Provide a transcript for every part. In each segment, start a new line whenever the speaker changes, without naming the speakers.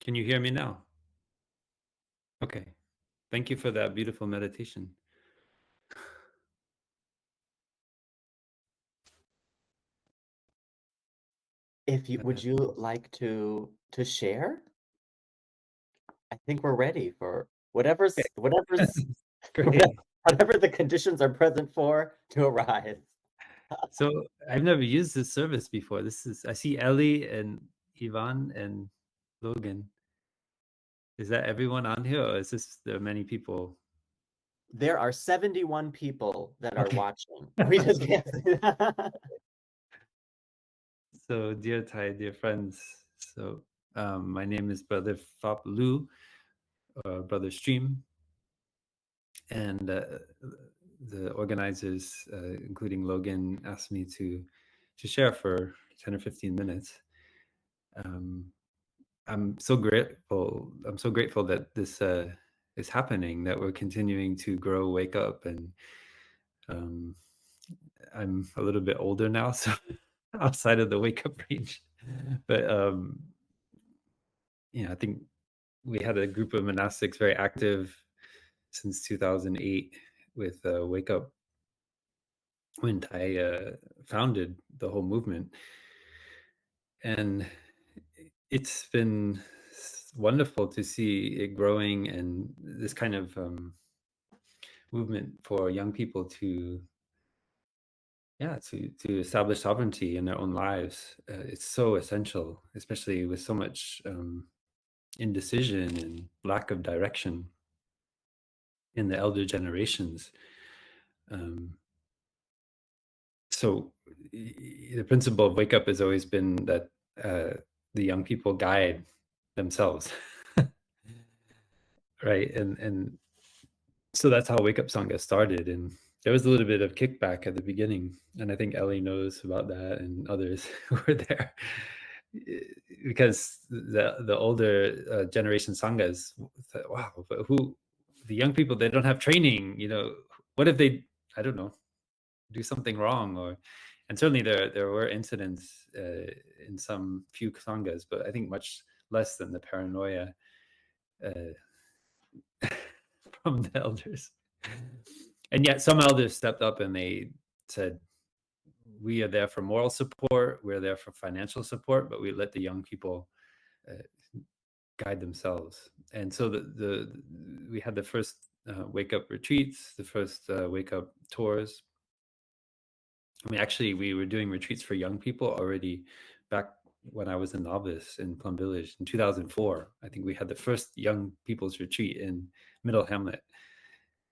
Can you hear me now? Okay. Thank you for that beautiful meditation.
Would you like to share? I think we're ready for
Okay.
whatever's
Great.
whatever the conditions are present for to arise.
So I've never used this service before. I see Ellie and Ivan and Logan. Is that everyone on here, or is there are many people?
There are 71 people that are
Okay.
watching. We just can't say that.
So dear Thai, dear friends. So my name is Brother Phap Lu, Brother Stream, and the organizers, including Logan, asked me to share for 10 or 15 minutes. I'm so grateful. I'm so grateful that this is happening. That we're continuing to grow, wake up, and um, I'm a little bit older now, so outside of the wake up range. But I think we had a group of monastics very active since 2008 with Wake Up when Thai founded the whole movement, and it's been wonderful to see it growing and this kind of movement for young people to to establish sovereignty in their own lives. It's so essential, especially with so much indecision and lack of direction in the elder generations. Um, so the principle of wake up has always been that the young people guide themselves, right? And so that's how Wake Up Sangha started. And there was a little bit of kickback at the beginning. And I think Ellie knows about that and others who were there. Because the older generation Sanghas thought, wow, but the young people, they don't have training, what if they, I don't know, do something wrong? And certainly there were incidents in some few Sanghas, but I think much less than the paranoia uh, from the elders. And yet some elders stepped up and they said, we are there for moral support, we're there for financial support, but we let the young people uh, guide themselves. And so we had the first wake up retreats, the first wake up tours. I mean, actually, we were doing retreats for young people already back when I was a novice in Plum Village in 2004. I think we had the first young people's retreat in Middle Hamlet.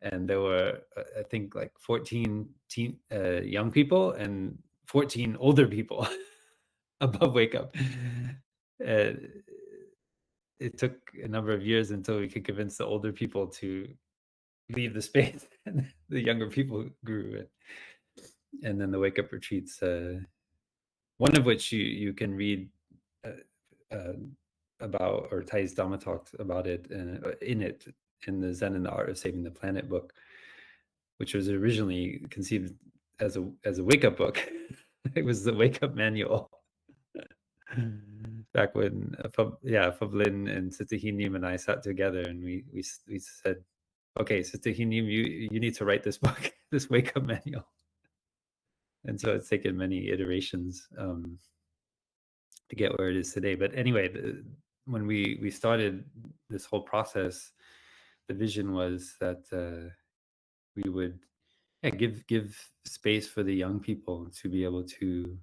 And there were, I think, like 14 young people and 14 older people above Wake Up. It took a number of years until we could convince the older people to leave the space, and the younger people grew. And then the Wake Up retreats, one of which you can read uh, about, or Thais Dhamma talks about it in the Zen and the Art of Saving the Planet book, which was originally conceived as a wake up book. It was the wake up manual. Back when Phap Lin and Sister Hinim and I sat together, and we said, okay, Sister Hinim, you need to write this book, this wake up manual. And so it's taken many iterations to get where it is today. But anyway, when we started this whole process, the vision was that we would give space for the young people to be able to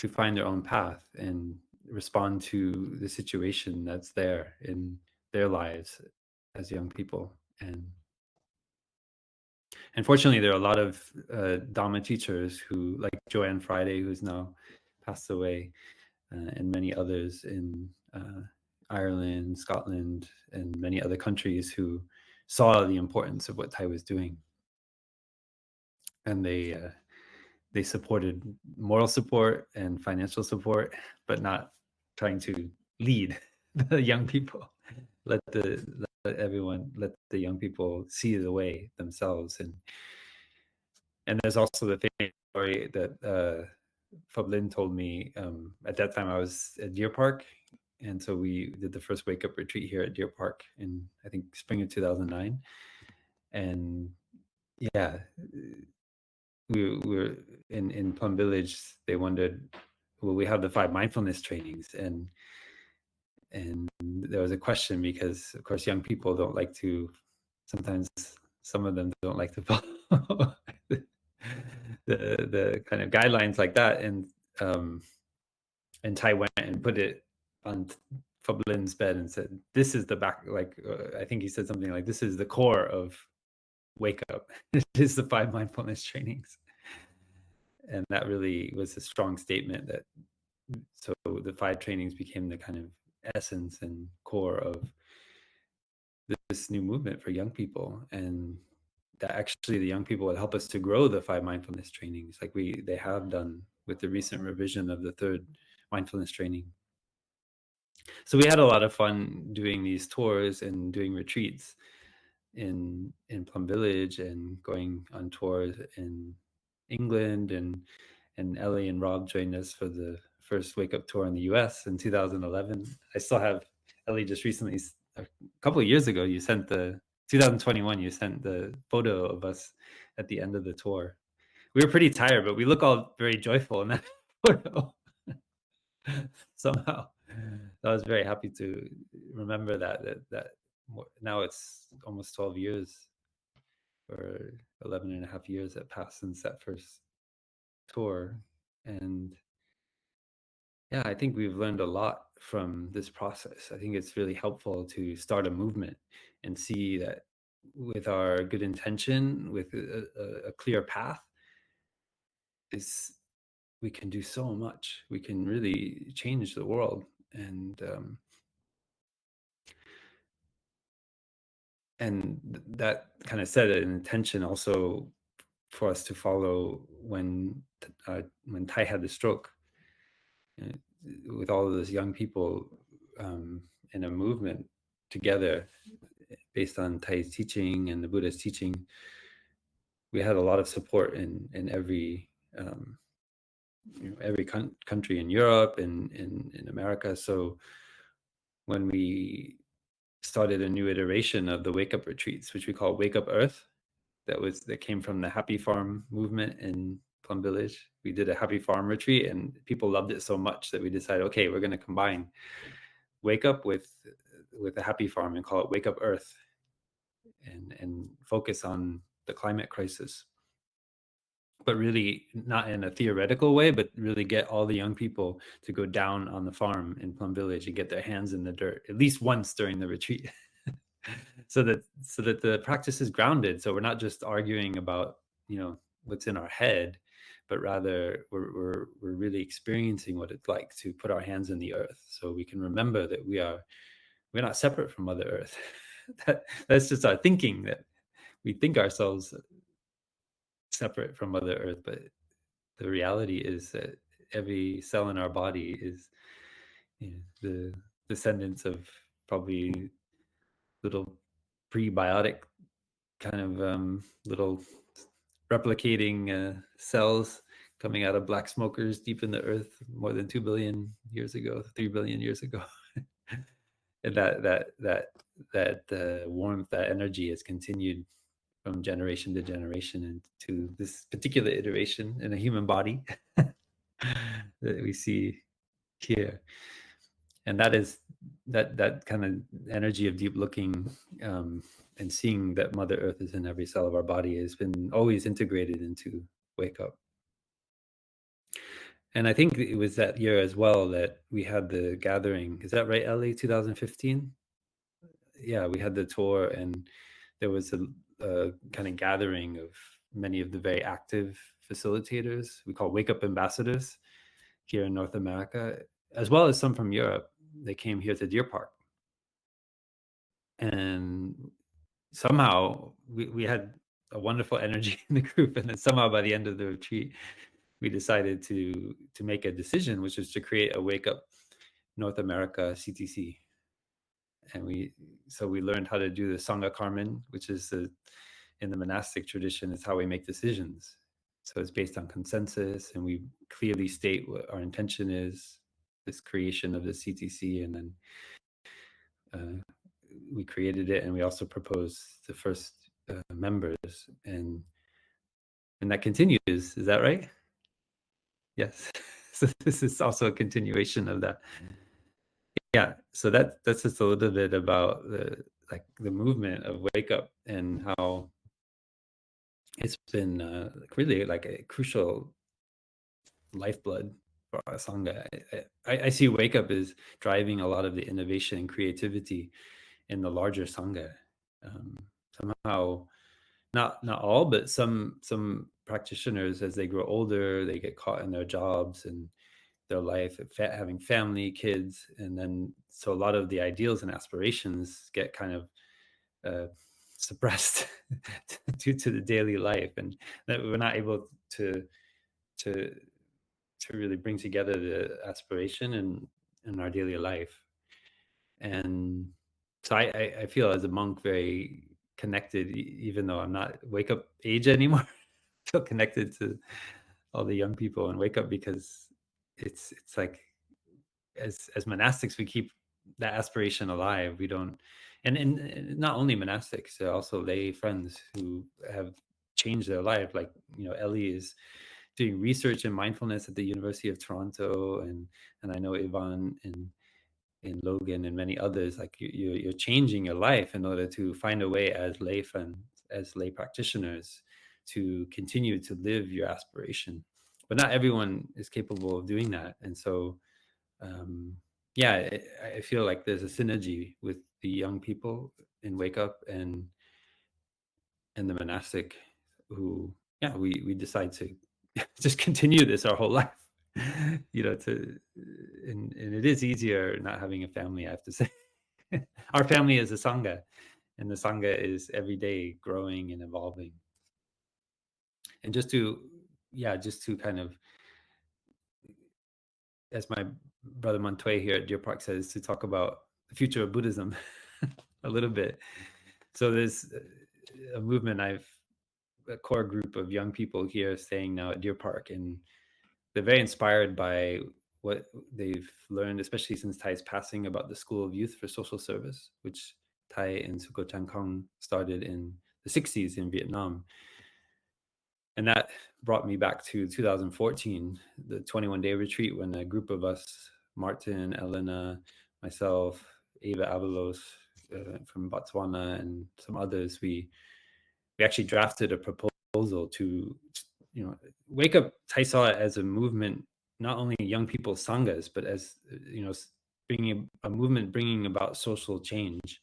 find their own path and respond to the situation that's there in their lives as young people. And fortunately, there are a lot of Dhamma teachers who, like Joanne Friday, who's now passed away, and many others in Ireland, Scotland, and many other countries who saw the importance of what Thai was doing. And they supported moral support and financial support, but not trying to lead the young people. Let the young people see the way themselves. And there's also the famous story that Phap Lin told me. At that time, I was at Deer Park And so we did the first wake up retreat here at Deer Park in, I think, spring of 2009. And yeah, we were in Plum Village. They wondered, well, we have the 5 mindfulness trainings, and there was a question because, of course, young people don't like to. Sometimes some of them don't like to follow the kind of guidelines like that, and Tai went and put it on Phap bed and said, "This is the back." Like I think he said something like, "This is the core of wake up. It is the 5 mindfulness trainings." And that really was a strong statement. That so the 5 trainings became the kind of essence and core of this new movement for young people, and that actually the young people would help us to grow the 5 mindfulness trainings, like they have done with the recent revision of the 3rd mindfulness training. So we had a lot of fun doing these tours and doing retreats in Plum Village, and going on tours in England, and Ellie and Rob joined us for the first Wake Up tour in the US in 2011. I still have Ellie just recently, a couple of years ago, you sent the 2021, you sent the photo of us at the end of the tour. We were pretty tired, but we look all very joyful in that photo. Somehow. I was very happy to remember that now it's almost 12 years, or 11 and a half years that passed since that first tour. And yeah, I think we've learned a lot from this process. I think it's really helpful to start a movement and see that with our good intention, with a clear path, is we can do so much. We can really change the world. And that kind of set an intention also for us to follow when Tai had the stroke, uh, with all of those young people, in a movement together based on Tai's teaching and the Buddha's teaching. We had a lot of support in every every country in Europe and in America. So when we started a new iteration of the Wake Up retreats, which we call Wake Up Earth, that came from the Happy Farm movement in Plum Village. We did a Happy Farm retreat, and people loved it so much that we decided, okay, we're going to combine Wake Up with a Happy Farm and call it Wake Up Earth, and focus on the climate crisis, but really not in a theoretical way, but really get all the young people to go down on the farm in Plum Village and get their hands in the dirt at least once during the retreat. so that the practice is grounded, so we're not just arguing about what's in our head, but rather we're really experiencing what it's like to put our hands in the earth, so we can remember that we're not separate from Mother Earth. That's just our thinking, that we think ourselves separate from Mother Earth, but the reality is that every cell in our body is the descendants of probably little prebiotic kind of little replicating cells coming out of black smokers deep in the earth more than 2 billion years ago, 3 billion years ago. And that warmth, that energy has continued from generation to generation into this particular iteration in a human body that we see here. And that is that kind of energy of deep looking, and seeing that Mother Earth is in every cell of our body has been always integrated into Wake Up. And I think it was that year as well that we had the gathering. Is that right, Ellie? 2015? Yeah, we had the tour, and there was a kind of gathering of many of the very active facilitators we call Wake Up ambassadors here in North America, as well as some from Europe. They came here to Deer Park. And somehow we had a wonderful energy in the group, and then somehow by the end of the retreat we decided to make a decision, which was to create a Wake Up North America CTC. And we learned how to do the Sangha Karman, which is in the monastic tradition, is how we make decisions. So it's based on consensus, and we clearly state what our intention is, this creation of the CTC, and then we created it, and we also proposed the first members, and that continues. Is that right? Yes. So this is also a continuation of that. Yeah. So that's just a little bit about the movement of Wake Up, and how it's been really like a crucial lifeblood for our Sangha. I see Wake Up as driving a lot of the innovation and creativity in the larger Sangha. Somehow, not all, but some practitioners, as they grow older, they get caught in their jobs and their life, having family, kids, and then so a lot of the ideals and aspirations get kind of suppressed due to the daily life, and that we're not able to to really bring together the aspiration in our daily life. And so I feel as a monk very connected, even though I'm not Wake Up age anymore. Feel connected to all the young people and Wake Up, because it's like, as monastics, we keep that aspiration alive. We don't, and not only monastics, there are also lay friends who have changed their life. Like, Ellie is doing research in mindfulness at the University of Toronto, and I know Ivan and Logan and many others. Like, you're changing your life in order to find a way, as lay friends, as lay practitioners, to continue to live your aspiration. But not everyone is capable of doing that, and so yeah, I feel like there's a synergy with the young people in Wake Up and the monastic, who, yeah, we decide to just continue this our whole life. To and it is easier not having a family, I have to say. Our family is a Sangha, and the Sangha is every day growing and evolving. And just to kind of, as my brother Montoy here at Deer Park says, to talk about the future of Buddhism a little bit. So there's a movement, a core group of young people here staying now at Deer Park, and they're very inspired by what they've learned, especially since Thai's passing, about the School of Youth for Social Service, which Thai and Suko Chan Kong started in the 60s in Vietnam. And that brought me back to 2014, the 21-day retreat, when a group of us, Martin, Elena, myself, Ava Avalos from Botswana, and some others, we actually drafted a proposal to, Wake Up. Thai saw it as a movement, not only young people sanghas, but as, bringing a movement, bringing about social change,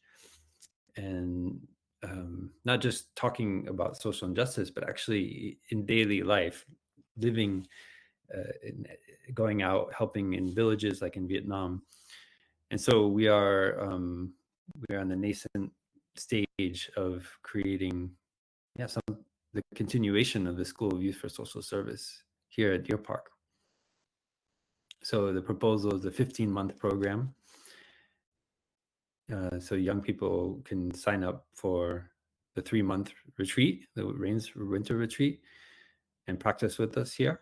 and not just talking about social injustice, but actually in daily life, living, going out, helping in villages like in Vietnam. And so we are on the nascent stage of creating, the continuation of the School of Youth for Social Service here at Deer Park. So the proposal is a 15-month program. So young people can sign up for the 3-month retreat, the winter retreat, and practice with us here.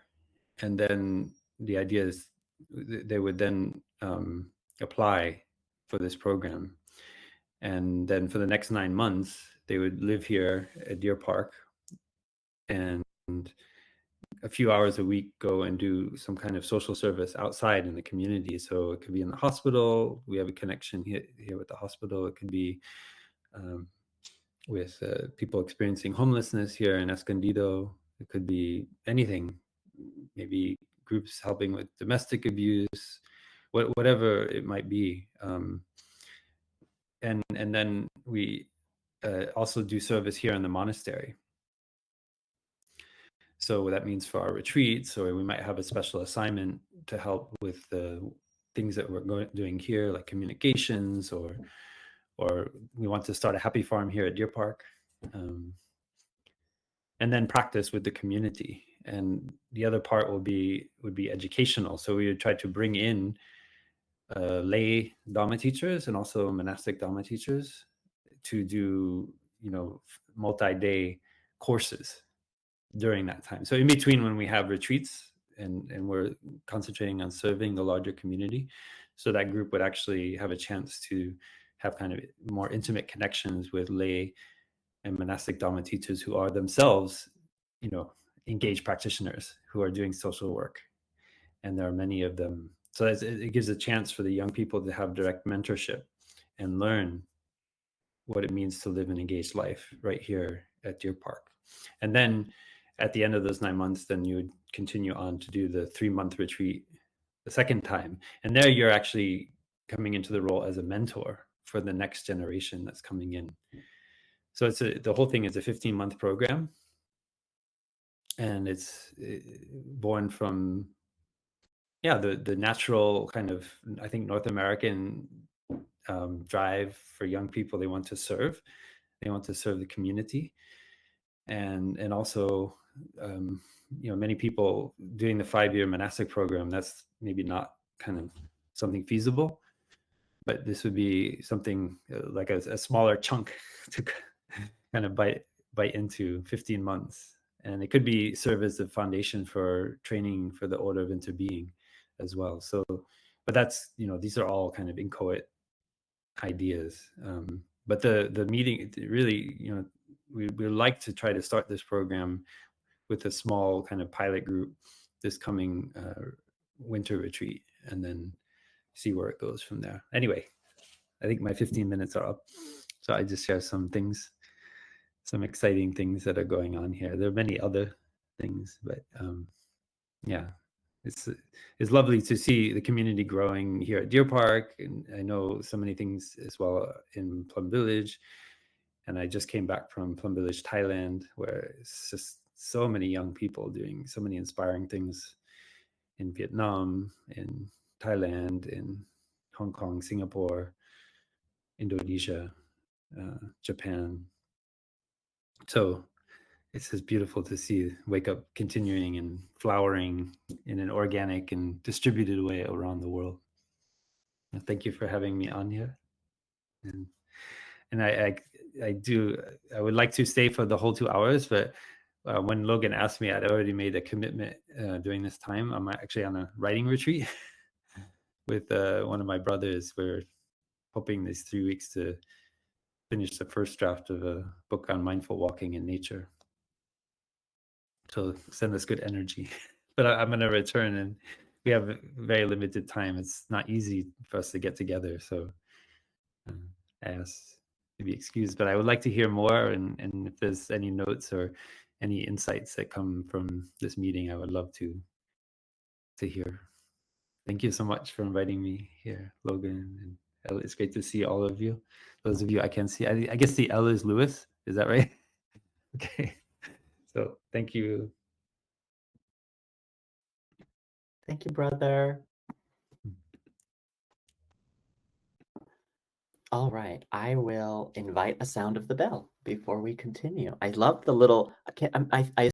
And then the idea is they would then apply for this program. And then for the next 9 months, they would live here at Deer Park, and a few hours a week go and do some kind of social service outside in the community. So it could be in the hospital. We have a connection here with the hospital. It could be with people experiencing homelessness here in Escondido. It could be anything, maybe groups helping with domestic abuse, whatever it might be. And then we also do service here in the monastery. So that means for our retreats, or we might have a special assignment to help with the things that we're doing here, like communications, or we want to start a happy farm here at Deer Park, and then practice with the community. And the other part would be educational. So we would try to bring in lay Dharma teachers and also monastic Dharma teachers to do, multi-day courses during that time. So in between, when we have retreats, and we're concentrating on serving the larger community. So that group would actually have a chance to have kind of more intimate connections with lay and monastic Dharma teachers who are themselves, engaged practitioners who are doing social work. And there are many of them. So it gives a chance for the young people to have direct mentorship and learn what it means to live an engaged life right here at Deer Park. And then at the end of those 9 months, then you would continue on to do the 3-month retreat the second time. And there you're actually coming into the role as a mentor for the next generation that's coming in. So the whole thing is a 15-month program. And it's born from, the natural kind of, I think, North American drive for young people. They want to serve. They want to serve the community. And also, many people doing the 5-year monastic program, that's maybe not kind of something feasible, but this would be something like a smaller chunk to kind of bite into 15 months. And it could be serve as the foundation for training for the order of interbeing as well. So, but that's, these are all kind of inchoate ideas. But the meeting really, we like to try to start this program with a small kind of pilot group this coming winter retreat, and then see where it goes from there. Anyway, I think my 15 minutes are up. So I just share some things, some exciting things that are going on here. There are many other things, but yeah, it's lovely to see the community growing here at Deer Park. And I know so many things as well in Plum Village. And I just came back from Plum Village, Thailand, where it's just so many young people doing so many inspiring things in Vietnam, in Thailand, in Hong Kong, Singapore, Indonesia, Japan. So it's just beautiful to see Wake Up continuing and flowering in an organic and distributed way around the world. Thank you for having me on here. And I would like to stay for the whole 2 hours, but when Logan asked me, I'd already made a commitment during this time. I'm actually on a writing retreat with one of my brothers. We're hoping these 3 weeks to finish the first draft of a book on mindful walking in nature. So send us good energy. But I'm going to return, and we have very limited time. It's not easy for us to get together. So I ask to be excused, but I would like to hear more. And if there's any notes or any insights that come from this meeting, I would love to hear. Thank you so much for inviting me here, Logan. And it's great to see all of you. Those of you I can see, I guess the L is Lewis. Is that right? Okay. So thank you.
Thank you, brother. All right, I will invite a sound of the bell before we continue. I love the little, I